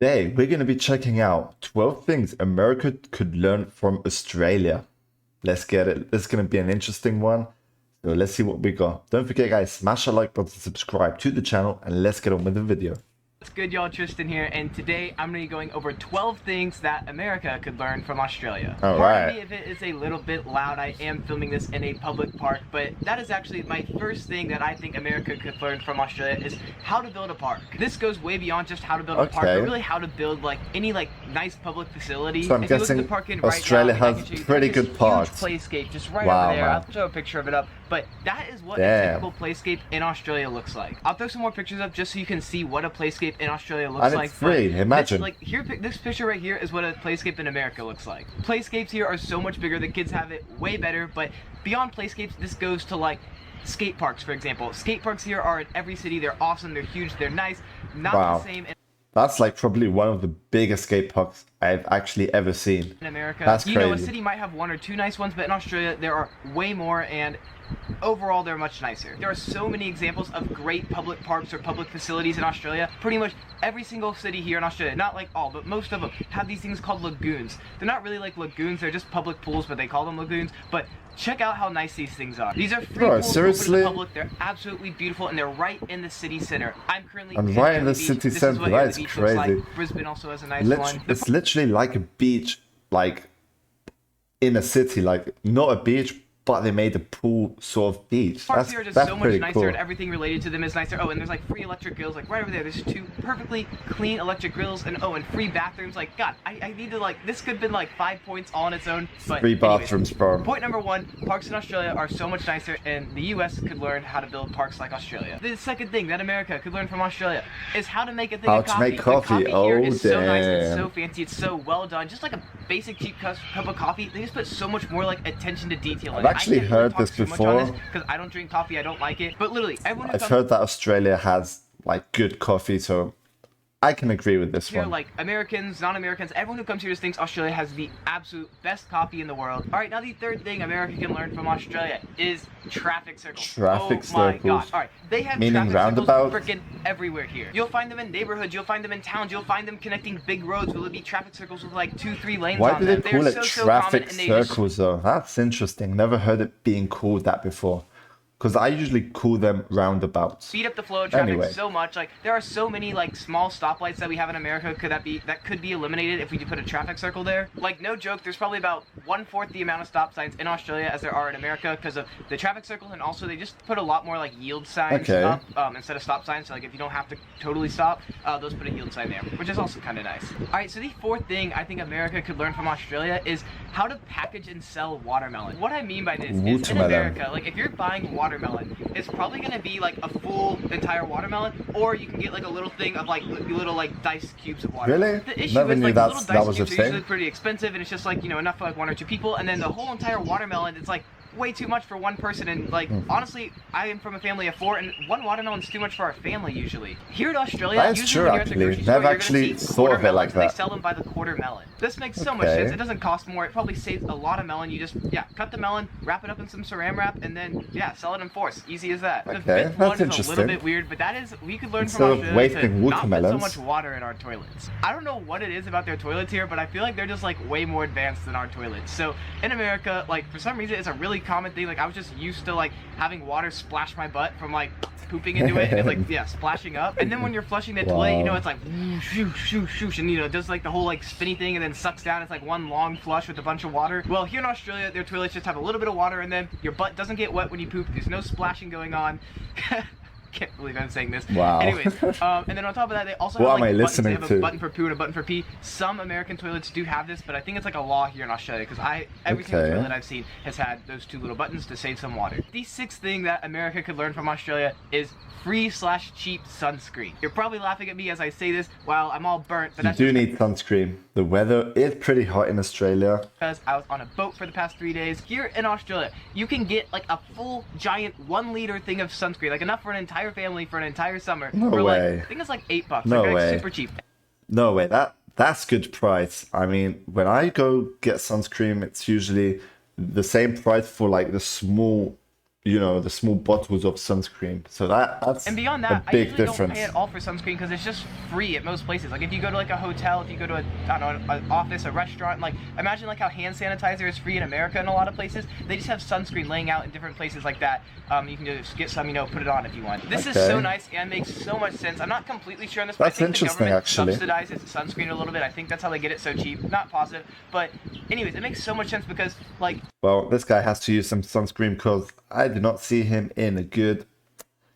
Today, we're going to be checking out 12 things America could learn from Australia. Let's get it. This is going to be an interesting one. So let's see what we got. Don't forget, guys, smash that like button, subscribe to the channel, and let's get on with the video. What's good, y'all? Tristan here, and today I'm going to be going over 12 things that America could learn from Australia. All Pardon right. me if it is a little bit loud. I am filming this in a public park, but that is actually my first thing that I think America could learn from Australia is how to build a park. This goes way beyond just how to build a park, but really how to build any nice public facility. So I'm if you look at guessing the park in Australia right now, has pretty good parks. Playscape just right Wow, over there. man. I'll show a picture of it up, but that is what a Damn. typical playscape in Australia looks like. I'll throw some more pictures up just so you can see what a playscape in Australia looks And like. it's free, imagine. This picture right here is what a playscape in America looks like. Playscapes here are so much bigger. The kids have it way better, but beyond playscapes, this goes to skate parks, for example. Skate parks here are in every city. They're awesome, they're huge, they're nice. Not Wow. the same That's probably one of the biggest skate parks I've actually ever seen. in America. That's You know, a crazy. city might have one or two nice ones, but in Australia there are way more, and overall they're much nicer. There are so many examples of great public parks or public facilities in Australia. Pretty much every single city here in Australia, not like all, but most of them have these things called lagoons. They're not really like lagoons, they're just public pools, but they call them lagoons. But check out how nice these things are. These are free Bro, pools seriously? open to the public. They're absolutely beautiful, and they're right in the city center. I'm currently And in right in the Beach. city This is center, what that is the beach looks crazy. like. Brisbane also has a nice one. It's literally like a beach, in a city, not a beach, but they made a pool sort of beach. Parks here are just That's so much pretty nicer, cool. and everything related to them is nicer. Oh, and there's free electric grills, right over there. There's two perfectly clean electric grills, and and free bathrooms. God, I need to this could have been 5 points all on its own. But Free anyways, bathrooms, bro. point number one: parks in Australia are so much nicer, and the U.S. could learn how to build parks like Australia. The second thing that America could learn from Australia is how to make a thing How of to coffee. make coffee. The coffee here Oh, is so nice, it's damn. so fancy, it's so well done. Just like a basic cheap cup of coffee, they just put so much more attention to detail in I've it. actually I can't really heard talk this too much on this before. because I don't drink coffee, I don't like it. But literally, everyone who I've comes heard that Australia has good coffee, so I can agree with this here, one. Americans, non-Americans, everyone who comes here just thinks Australia has the absolute best coffee in the world. All right, now the third thing America can learn from Australia is traffic circles. Traffic Oh my circles. gosh! All right, they have Meaning traffic roundabouts? circles freaking everywhere here. You'll find them in neighborhoods, you'll find them in towns, you'll find them connecting big roads. Will it be traffic circles with 2-3 lanes Why on do them? they call They're it so traffic common, and they just circles though? That's interesting. Never heard it being called that before. Because I usually call them roundabouts. speed up the flow of traffic Anyway. so much. There are so many small stoplights that we have in America. That could be eliminated if we do put a traffic circle there? No joke, there's probably about 1/4 the amount of stop signs in Australia as there are in America because of the traffic circle, and also they just put a lot more yield signs Okay. up instead of stop signs. So if you don't have to totally stop, those put a yield sign there, which is also kind of nice. All right, so the fourth thing I think America could learn from Australia is how to package and sell watermelon. What I mean by this is in Watermelon. America, if you're buying watermelon, it's probably gonna be a full entire watermelon, or you can get a little thing of little diced cubes of water. Really? The issue Never is knew little that diced was a cubes are usually thing. pretty expensive, and it's just enough for one or two people, and then the whole entire watermelon, it's way too much for one person, and honestly, I am from a family of 4, and one watermelon is too much for our family usually. Here in Australia, That is usually true, when you're at the actually. grocery store, Never you're actually gonna see thought of it quarter like melons, and that. they sell them by the quarter melon. This makes so much Okay. sense. It doesn't cost more. It probably saves a lot of melon. You just cut the melon, wrap it up in some saran wrap, and then sell it in force. Easy as that. The Okay, fifth that's one is a interesting. little bit weird, but we could learn Instead from of Australia wasting to not put so watermelons. much water in our toilets. I don't know what it is about their toilets here, but I feel they're just way more advanced than our toilets. So in America, for some reason, it's a really common thing. I was just used to having water splash my butt from pooping into it, and it's splashing up. And then when you're flushing the toilet, Wow. it's whoosh, shoosh, shoosh, and it does the whole spinny thing and then sucks down. It's one long flush with a bunch of water. Well, here in Australia, their toilets just have a little bit of water in them. Your butt doesn't get wet when you poop. There's no splashing going on. Can't believe I'm saying this. Wow. Anyways, and then on top of that, they also What have am I buttons. They listening have a to? button for poo and a button for pee. Some American toilets do have this, but I think it's a law here in Australia because every single Okay. toilet I've seen has had those two little buttons to save some water. The sixth thing that America could learn from Australia is free/cheap sunscreen. You're probably laughing at me as I say this while I'm all burnt, but You that's do just need sunscreen. The weather is pretty hot in Australia. because I was on a boat for the past 3 days. Here in Australia, you can get a full giant 1 liter thing of sunscreen, enough for an entire family for an entire summer. No for way. I think it's $8. No way. Super cheap. No way, that's good price. I mean, when I go get sunscreen, it's usually the same price for the small you know, the small bottles of sunscreen. So that's And beyond a that, I big usually difference. don't pay at all for sunscreen because it's just free at most places. Like if you go to like a hotel, if you go to I don't know, an office, a restaurant, like imagine like how hand sanitizer is free in America in a lot of places. They just have sunscreen laying out in different places like that. You can just get some, you know, put it on if you want. This is so nice and makes so much sense. I'm not completely sure on this, but That's I think the interesting, government actually. subsidizes sunscreen a little bit. I think that's how they get it so cheap. Not positive, but anyways, it makes so much sense because like. Well, this guy has to use some sunscreen because I do not see him in a good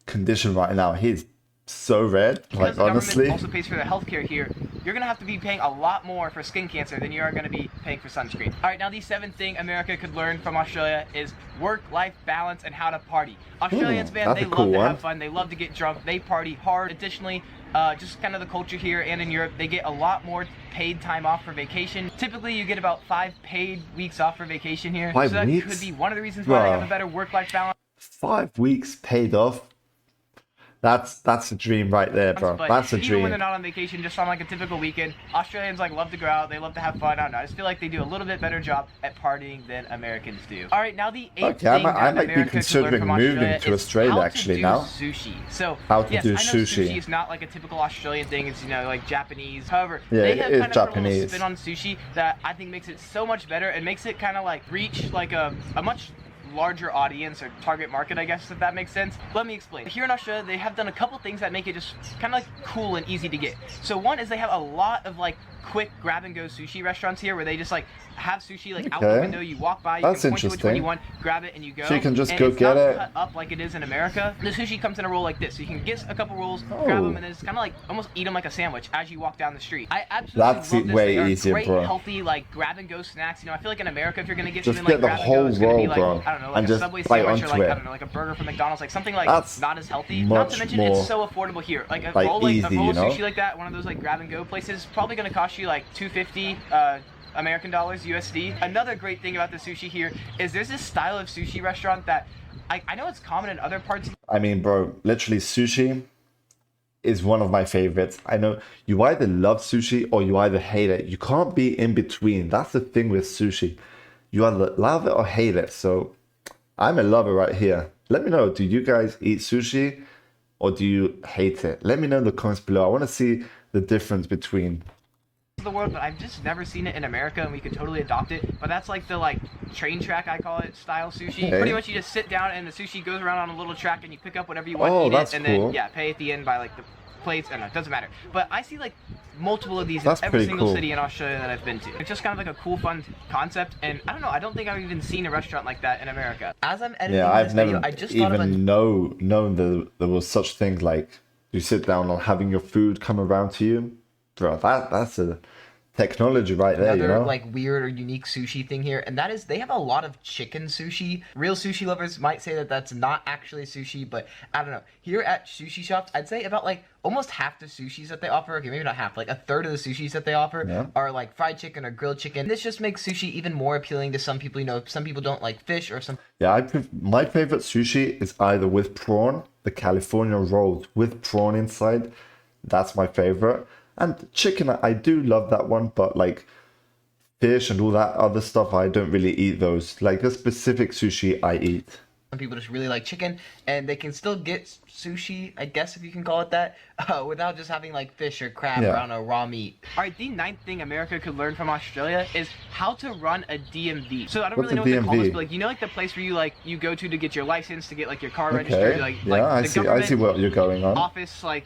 condition right now. He's so red, like the honestly. Government also pays for the healthcare here. You're gonna have to be paying a lot more for skin cancer than you are gonna be paying for sunscreen. All right, now the seventh thing America could learn from Australia is work-life balance and how to party. Australians, man, they love to have fun. They love to get drunk. They party hard. Additionally, just kind of the culture here and in Europe, they get a lot more paid time off for vacation. Typically, you get about 5 paid weeks off for vacation here. 5 so that weeks? could be one of the reasons why they have a better work-life balance. 5 weeks paid off. That's a dream right there, bro. But that's a even dream. when they're not on vacation, just on like a typical weekend, Australians like love to go out. They love to have fun. I don't know. I just feel like they do a little bit better job at partying than Americans do. All right, now the eighth thing I that might be America considering could learn from moving to Australia how actually to do now. Sushi. So How to yes, do I know sushi. sushi is not like a typical Australian thing. It's, you know, like Japanese. However, Yeah, they it have is kind of put a little Japanese. spin on sushi that I think makes it so much better and makes it kind of like reach like a much larger audience or target market, I guess, if that makes sense. Let me explain. Here in Australia, they have done a couple things that make it just kind of like cool and easy to get. So one is they have a lot of like quick grab and go sushi restaurants here where they just like have sushi like out the window. You walk by, you can point to which one you want, grab it, and you go. So you can just and go it's get not it. cut up like it is in America. The sushi comes in a roll like this, so you can get a couple rolls, grab them, and then it's kind of like almost eat them like a sandwich as you walk down the street. I absolutely That's love this. way They are easier, great, bro. healthy like grab and go snacks. You know, I feel like in America, if you're gonna get Just something like get the grab and go, whole it's gonna be roll, like bro, I don't know, like and a just Subway bite sandwich or onto like it. I don't know, like a burger from McDonald's, like something like That's not as healthy. Not to much mention more, it's so affordable here. Like a like, roll, like a easy, roll you of know? sushi like that, one of those like grab and go places, is probably gonna cost you like $2.50. American dollars, USD. Another great thing about the sushi here is there's this style of sushi restaurant that I know it's common in other parts. I mean, bro, literally sushi is one of my favorites. I know you either love sushi or you either hate it. You can't be in between. That's the thing with sushi. You either love it or hate it. So I'm a lover right here. Let me know, do you guys eat sushi or do you hate it? Let me know in the comments below. I want to see the difference between The world, but I've just never seen it in America, and we could totally adopt it. But that's like the like train track, I call it, style sushi. Okay. Pretty much you just sit down and the sushi goes around on a little track and you pick up whatever you want, Oh, eat that's it, and cool. then yeah, pay at the end by like the plates. I don't know, it doesn't matter. But I see like multiple of these That's in every pretty single cool. city in Australia that I've been to. It's just kind of like a cool, fun concept, and I don't know, I don't think I've even seen a restaurant like that in America. As I'm editing Yeah, this I've never video, I just thought of a even known there was such things like you sit down and having your food come around to you. Bro, that's a technology right there, another you know? like weird or unique sushi thing here, and that is they have a lot of chicken sushi. Real sushi lovers might say that that's not actually sushi, but I don't know. Here at sushi shops, I'd say about like almost half the sushis that they offer, okay, maybe not half, like a third of the sushis that they offer are like fried chicken or grilled chicken. This just makes sushi even more appealing to some people. You know, some people don't like fish or some. Yeah, my favorite sushi is either with prawn, the California rolls with prawn inside. That's my favorite. And chicken, I do love that one, but like fish and all that other stuff, I don't really eat those. Like the specific sushi I eat. Some people just really like chicken, and they can still get sushi, I guess if you can call it that, without just having like fish or crab or I don't know, raw meat. All right, the ninth thing America could learn from Australia is how to run a DMV. So I don't really know what to call this, but like, you know, like the place where you go to get your license, to get like your car registered, like I see what you're going on. Office like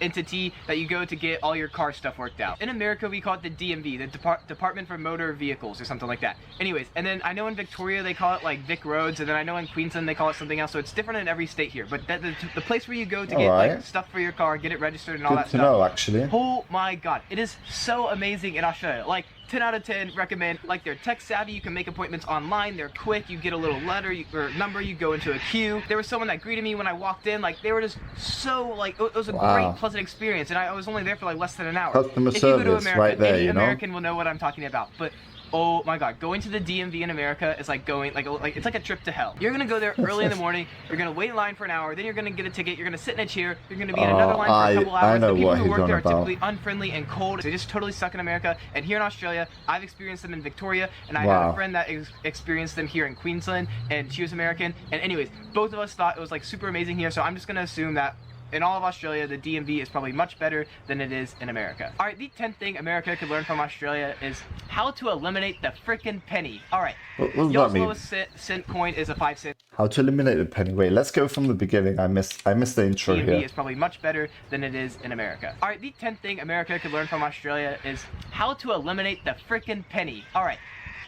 entity that you go to get all your car stuff worked out. In America, we call it the DMV, the Department for Motor Vehicles or something like that. Anyways, and then I know in Victoria they call it like Vic Roads, and then I know in Queensland they call it something else, so it's different in every state here. But the place where you go to get like stuff for your car, get it registered and all that Good to stuff. know, actually. Oh my god, it is so amazing in Australia. Like 10 out of 10 recommend. Like, they're tech savvy, you can make appointments online, they're quick, you get a little letter or number, you go into a queue. There was someone that greeted me when I walked in, like they were just so like, it was a great pleasant experience, and I was only there for like less than an hour. Customer if you go to service America, right there, any you know? American will know what I'm talking about. But Oh my god, going to the DMV in America is like going like it's like a trip to hell. You're gonna go there early in the morning, you're gonna wait in line for an hour, then you're gonna get a ticket, you're gonna sit in a chair, you're gonna be in another line for a couple hours. I know The people what who he's work on there are about. typically unfriendly and cold. They just totally suck in America. And here in Australia, I've experienced them in Victoria, and I had a friend that experienced them here in Queensland, and she was American. And anyways, both of us thought it was like super amazing here, so I'm just gonna assume that in all of Australia, the DMV is probably much better than it is in America. Alright, the 10th thing America could learn from Australia is how to eliminate the frickin' penny. Alright, What does y'all's that mean? lowest cent coin is a 5 cent. How to eliminate the penny. Wait, let's go from the beginning. I missed the intro DMV here. is probably much better than it is in America. Alright, the 10th thing America could learn from Australia is how to eliminate the frickin' penny. Alright,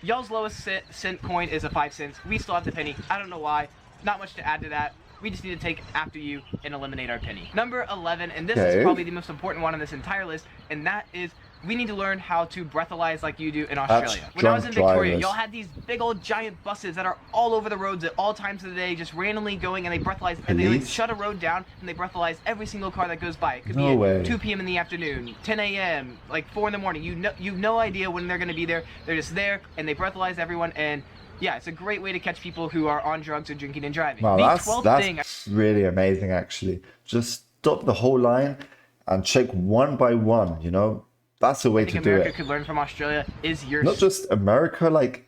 y'all's lowest cent coin is a 5 cents. We still have the penny. I don't know why. Not much to add to that. We just need to take after you and eliminate our penny. Number 11, and this is probably the most important one on this entire list, and that is we need to learn how to breathalyze like you do in Australia. When I was in Victoria, y'all had these big old giant buses that are all over the roads at all times of the day, just randomly going, and they breathalyze, and they like shut a road down, and they breathalyze every single car that goes by. It could be at 2 p.m. in the afternoon, 10 a.m., like 4 in the morning. You've no idea when they're gonna be there. They're just there, and they breathalyze everyone, and yeah, it's a great way to catch people who are on drugs or drinking and driving. Wow, that's really amazing, actually. Just stop the whole line and check one by one, you know? That's the way to do it. America could learn from Australia is your not just America, like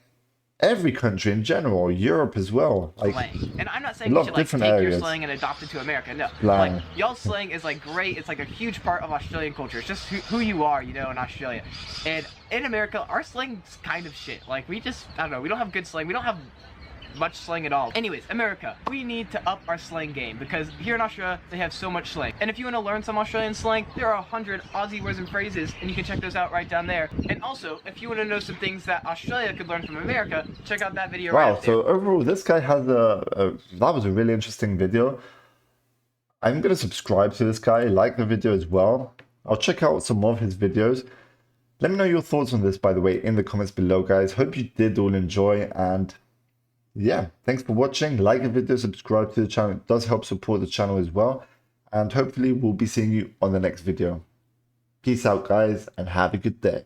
every country in general, Europe as well. Like slang. And I'm not saying you should like take your slang and adopt it to America. No, like y'all's slang is like great. It's like a huge part of Australian culture. It's just who you are, you know, in Australia. And in America, our slang's kind of shit. Like I don't know, we don't have good slang. We don't have much slang at all. Anyways, America, we need to up our slang game because here in Australia, they have so much slang. And if you want to learn some Australian slang, there are 100 Aussie words and phrases, and you can check those out right down there. And also, if you want to know some things that Australia could learn from America, check out that video right up there. So overall, this guy has that was a really interesting video. I'm going to subscribe to this guy, like the video as well. I'll check out some more of his videos. Let me know your thoughts on this, by the way, in the comments below, guys. Hope you did all enjoy, and yeah, thanks for watching. Like the video, subscribe to the channel. It does help support the channel as well. And hopefully we'll be seeing you on the next video. Peace out, guys, and have a good day.